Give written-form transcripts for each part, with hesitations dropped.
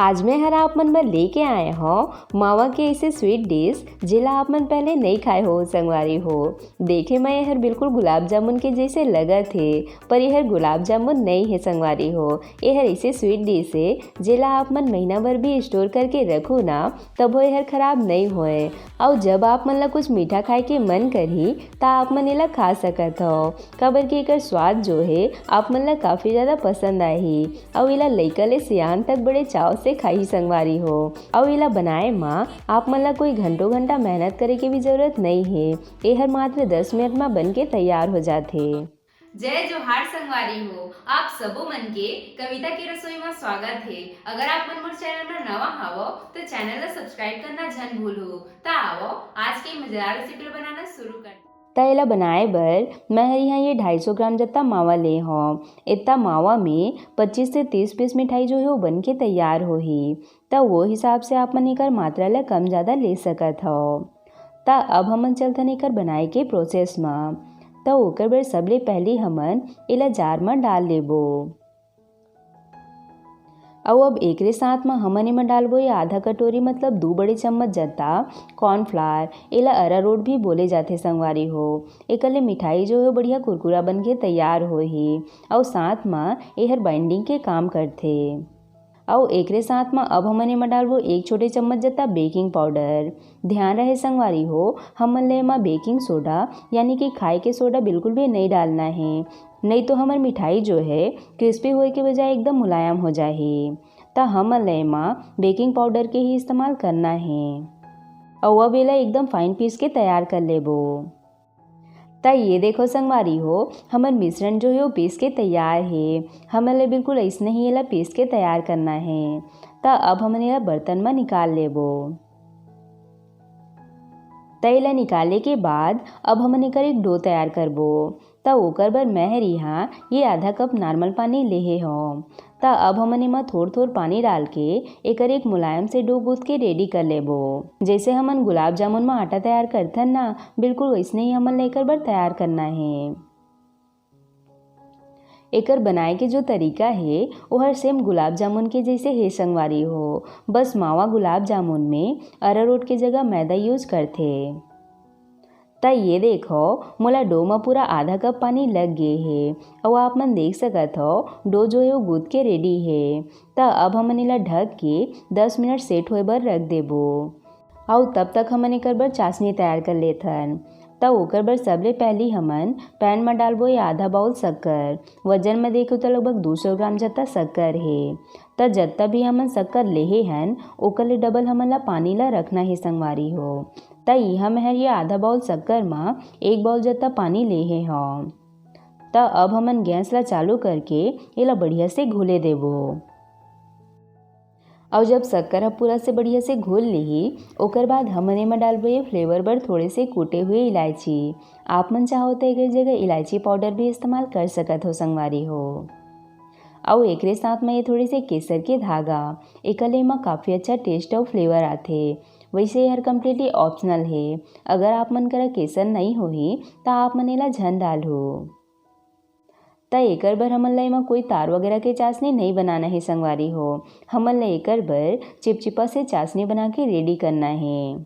आज मैं हर आप मन में लेके आए हो मावा के ऐसे स्वीट डिश जिला आप मन पहले नहीं खाए हो संगवारी हो। देखे मैं यह बिल्कुल गुलाब जामुन के जैसे लगा थे, पर यह गुलाब जामुन नहीं है संगवारी हो। यह ऐसे स्वीट डिश है जिला आप मन महीना भर भी स्टोर करके रखो ना तब वो यह खराब नहीं होए। और जब आप मन ला कुछ मीठा खाए के मन करी ता आप मन इला खा सकत हो। काबर के एकर स्वाद जो है आप मन ला काफ़ी ज़्यादा पसंद आई और इला लइका ले सियान तक बड़े चाव से खाई संगवारी हो। और इला बनाए माँ आप मन ला कोई घंटों घंटा मेहनत करे के भी जरूरत नहीं है। ये हर मात्र 10 मिनट में बन के तैयार हो जाते। जय जोहार संगवारी हो, आप सबो मन के कविता की रसोई में स्वागत है। अगर आप मन मोर चैनल में नवा हावो तो चैनल ला सब्सक्राइब करना जन भूलो। ता आवो आज के मजेदार रेसिपी बनाना शुरू कर। तैला बनाए बर मैं यहाँ ये 250 ग्राम जितना मावा ले हो। इतना मावा में 25 से 30 पीस मिठाई जो है वो बन के तैयार हो ही। तब वो हिसाब से आप मन एकर मात्रा ला कम ज़्यादा ले सकत हो। ता अब हमन चलतन एकर बनाए के प्रोसेस में। तो ओकर बर सबले पहले हमन इला जार में डाल लेबो। और अब एकरे साथ में हमन एमा डालबो ये आधा कटोरी मतलब 2 बड़े चम्मच जता कॉर्नफ्लावर। एला अरारोट भी बोले जाते संगवारी हो। एकर ले मिठाई जो है बढ़िया कुरकुरा बन के तैयार हो ही और साथ में एहर बाइंडिंग के काम करथे। और एकरे साथ में अब हमन एमा डालबो 1 छोटे चम्मच जता बेकिंग पाउडर। ध्यान रहे संगवारी हो हमन ले एमा बेकिंग सोडा यानी कि खाए के सोडा बिल्कुल भी नहीं डालना है, नहीं तो हमार मिठाई जो है क्रिस्पी होए के बजाय एकदम मुलायम हो जाए। तो हमन ले एमा बेकिंग पाउडर के ही इस्तेमाल करना है। और अब एला एकदम फाइन पीस के तैयार कर लेबो। ता ये देखो संगवारी हो हमार मिश्रण जो है वो पीस के तैयार है। हमन ले बिल्कुल ऐसने ही एला पीस के तैयार करना है। ता अब हमन एला बर्तन में निकाल लेबो। तैला निकाले के बाद अब हमन एकर एक डो तैयार करबो। ता ओकर बर मैं यहाँ ये आधा कप नॉर्मल पानी लेहे हो। ता अब हमन एमा थोड़ पानी डाल के एकर एक मुलायम से डो गूंथ के रेडी कर लेबो। जैसे हमन गुलाब जामुन में आटा तैयार करथन ना बिल्कुल वैसने ही हमन लेकर बर तैयार करना है। एकर बनाए के जो तरीका है वो हर सेम गुलाब जामुन के जैसे है संगवारी हो। बस मावा गुलाब जामुन में अरारोट के जगह मैदा यूज करथे। ता ये देखो मोला डो में पूरा आधा कप पानी लग गए है और आप मन देख सकत हो डो जो है वो गूंथ के रेडी है। ता अब हमन इला ढक के 10 मिनट सेट होए बर रख देबो। और तब तक हमन एकर बर चाशनी तैयार कर लेथन। तब ओकर बर सबले पहली हमन पैन में डालबो ये आधा बाउल शक्कर। वजन में देखो तो लगभग 200 ग्राम जता शक्कर है। त जत्ता भी हमन शक्कर लेहे हन ओकर ले डबल हमन ला पानी ला रखना है संगवारी हो। त यहाँ में ये आधा बाउल शक्कर में 1 बाउल जता पानी लेहे हो। त अब हमन गैस ला चालू करके एला बढ़िया से घोले देबो। और जब शक्कर पूरा से बढ़िया से घोल ली ओकर बाद हमन एमा डालबो ये फ्लेवर बर थोड़े से कूटे हुए इलायची। आप मन चाहो तो एक जगह इलायची पाउडर भी इस्तेमाल कर सकत हो संगवारी हो। और एकरे साथ में ये थोड़ी से केसर के धागा। एकर एमा काफ़ी अच्छा टेस्ट और फ्लेवर आथे। वैसे यह कम्प्लीटली ऑप्शनल है। अगर आप मन करा केसर नहीं होही तो आप मन एला झन डालो। त एकर बर हमन ला एमा कोई तार वगैरह के चाशनी नहीं बनाना है संगवारी हो। हमन ला एकर बर चिपचिपा से चाशनी बना के रेडी करना है।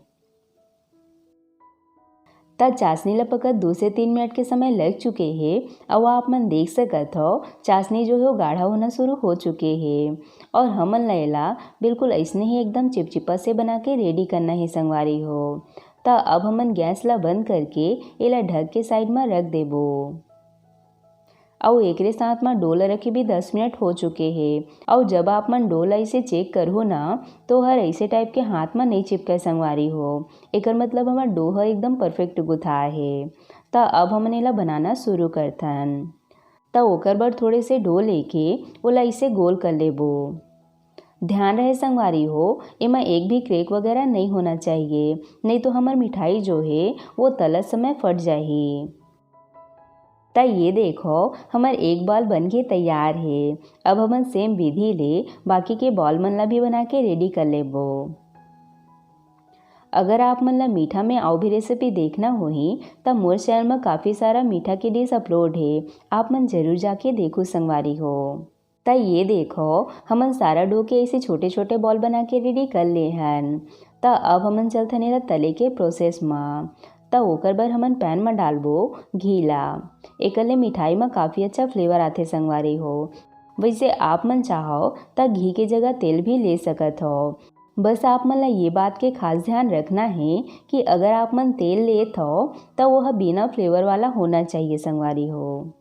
त चाशनी ला पकत 2 से 3 मिनट के समय लग चुके हैं और आप मन देख सकत हो चाशनी जो है वो गाढ़ा होना शुरू हो चुके हैं। और हमन ला एला बिल्कुल ऐसने ही एकदम चिपचिपा से बना के रेडी करना है संगवारी हो। त अब हमन गैस ला बंद करके एला ढक के साइड में रख देबो। और एकरे साथ में डो ला रखे भी 10 मिनट हो चुके हैं। और जब आप मन डो ला इसे चेक करो ना तो हर ऐसे टाइप के हाथ में नहीं चिपके संगवारी हो। एकर मतलब हमार डो ह एकदम परफेक्ट गुथा है। तो अब हमन एला बनाना शुरू करथन। तो ओकर बर थोड़े से डो लेके ओला इसे गोल कर लेबो। ध्यान रहे संगवारी हो एमा एक भी क्रेक वगैरह नहीं होना चाहिए, नहीं तो हमार मिठाई जो है वो तलत समय फट जाही। त ये देखो हमार एक बॉल बन के तैयार है। अब हमन सेम विधि ले बाकी के बॉल मन ला भी बना के रेडी कर लेबो। अगर आप मन ला मीठा में और भी रेसिपी देखना होही तब मोर चैनल में काफ़ी सारा मीठा के डिश अपलोड है। आप मन जरूर जाके देखो संगवारी हो। त ये देखो हमन सारा डो के ऐसे छोटे छोटे बॉल बना के रेडी कर ले हन। त अब हमन चलथन एला तले के प्रोसेस में। त ओकर बर हमन पैन में डालबो घी ला। एकर ले मिठाई में काफ़ी अच्छा फ्लेवर आथे संगवारी हो। वैसे आप मन चाहो त घी के जगह तेल भी ले सकत हो। बस आप मन ला ये बात के खास ध्यान रखना है कि अगर आप मन तेल लेत हो त वह बिना फ्लेवर वाला होना चाहिए संगवारी हो।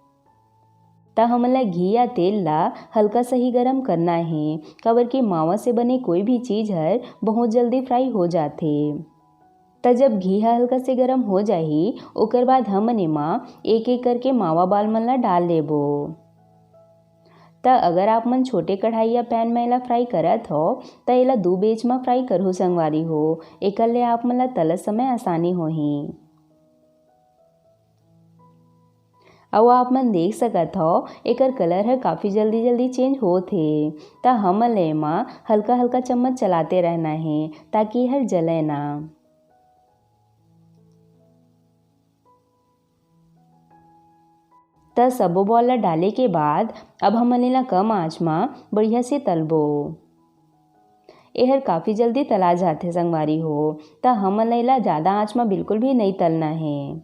त हमन ला घी या तेल ला हल्का सा ही गरम करना है, काबर कि मावा से बने कोई भी चीज़ हर बहुत जल्दी फ्राई हो जाथे। त जब घी ह हल्का से गरम हो जाही ओकर बाद हमन एमा एक एक करके मावा बाल मन ला डाल लेबो। त अगर आप मन छोटे कढ़ाई या पैन में एला फ्राई करत हो त एला 2 बेच में फ्राई करहु संगवारी हो। एकर ले आप मन ला तलत समय आसानी होही। और आप मन देख सकत हो एकर कलर है काफ़ी जल्दी जल्दी चेंज होत हे। त हमन ले एमा हल्का हल्का चम्मच चलाते रहना है ताकि हर जले ना। त सबो बॉल ला डाले के बाद अब हमन एला कम आँच में बढ़िया से तलबो। एहर काफ़ी जल्दी तला जाथे संगवारी हो। त हमन ला एला ज़्यादा आँच में बिल्कुल भी नहीं तलना है।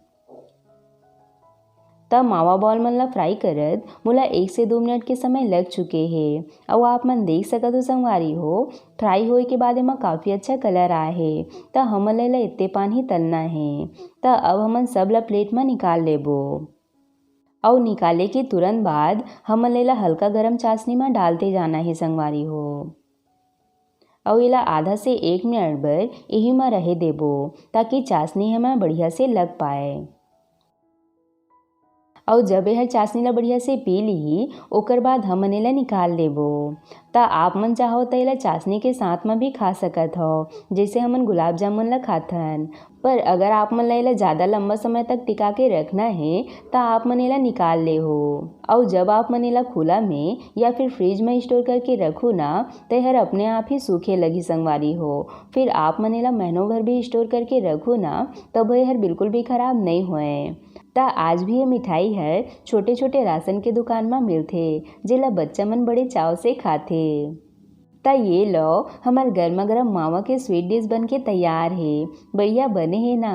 तब मावा बॉल मन ला फ्राई करत मोला 1 से 2 मिनट के समय लग चुके हैं। और आप मन देख सकत हो संगवारी हो फ्राई होए के बाद एमा काफ़ी अच्छा कलर आए हे। त हमन ला इत्ते पान ही तलना है। त अब हमन सब ला प्लेट में निकाल लेबो। और निकाले के तुरंत बाद हमन ला हल्का गरम चाशनी में डालते जाना है संगवारी हो। और एला आधा से 1 मिनट बर यही में रहे देबो ताकि चाशनी हमें बढ़िया से लग पाए। और जब यह चाशनी ला बढ़िया से पी ली ओकर बाद हमन एला निकाल लेबो। त आप मन चाहो त एला चाशनी के साथ में भी खा सकत हो, जैसे हमन गुलाब जामुन ला खाथन। पर अगर आप मन ला एला ज़्यादा लंबा समय तक टिका के रखना है त आप मन एला निकाल ले हो। और जब आप मन एला खुला में या फिर फ्रिज में स्टोर करके रखो ना तो यह अपने आप ही सूखे लगी संगवारी हो। फिर आप मन एला महीनों भर भी स्टोर करके रखो ना तब यह बिल्कुल भी खराब नहीं होए। त आज भी ये मिठाई है छोटे छोटे राशन के दुकान में मिलथे जेला बच्चा मन बड़े चाव से खाथे। त ये लो हमार गर्मा गर्म मावा के स्वीट डिश बन के तैयार है। बढ़िया बने है ना।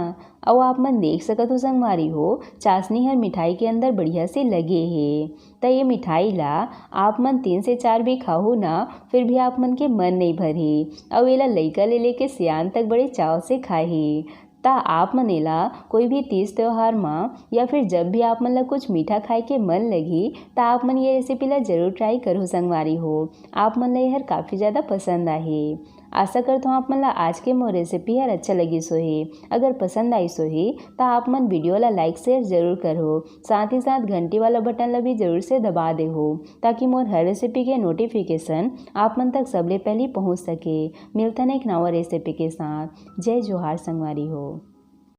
और आप मन देख सकत हो संगवारी हो चाशनी हर मिठाई के अंदर बढ़िया से लगे है। त ये मिठाई ला आप मन 3 से 4 भी खाओ ना फिर भी आप मन के मन नहीं भरी। और एला लइका ले लेके सियान तक बड़े चाव से खाही। त आप मन एला कोई भी तीज त्योहार में या फिर जब भी आप मन ला कुछ मीठा खाए के मन लगी त आप मन ये रेसिपी ला जरूर ट्राई करो संगवारी हो। आप मन ला यह काफ़ी ज़्यादा पसंद आही। आशा करता हूँ आप मन ला आज के मोर रेसिपी हर अच्छा लगी सोही। अगर पसंद आई सोही त आप मन वीडियो ला लाइक शेयर जरूर करो। साथ ही साथ घंटी वाला बटन ला भी जरूर से दबा दे हो ताकि मोर हर रेसिपी के नोटिफिकेशन आप मन तक सबले पहले पहुँच सके। मिलतन एक नवा रेसिपी के साथ। जय जोहार संगवारी हो।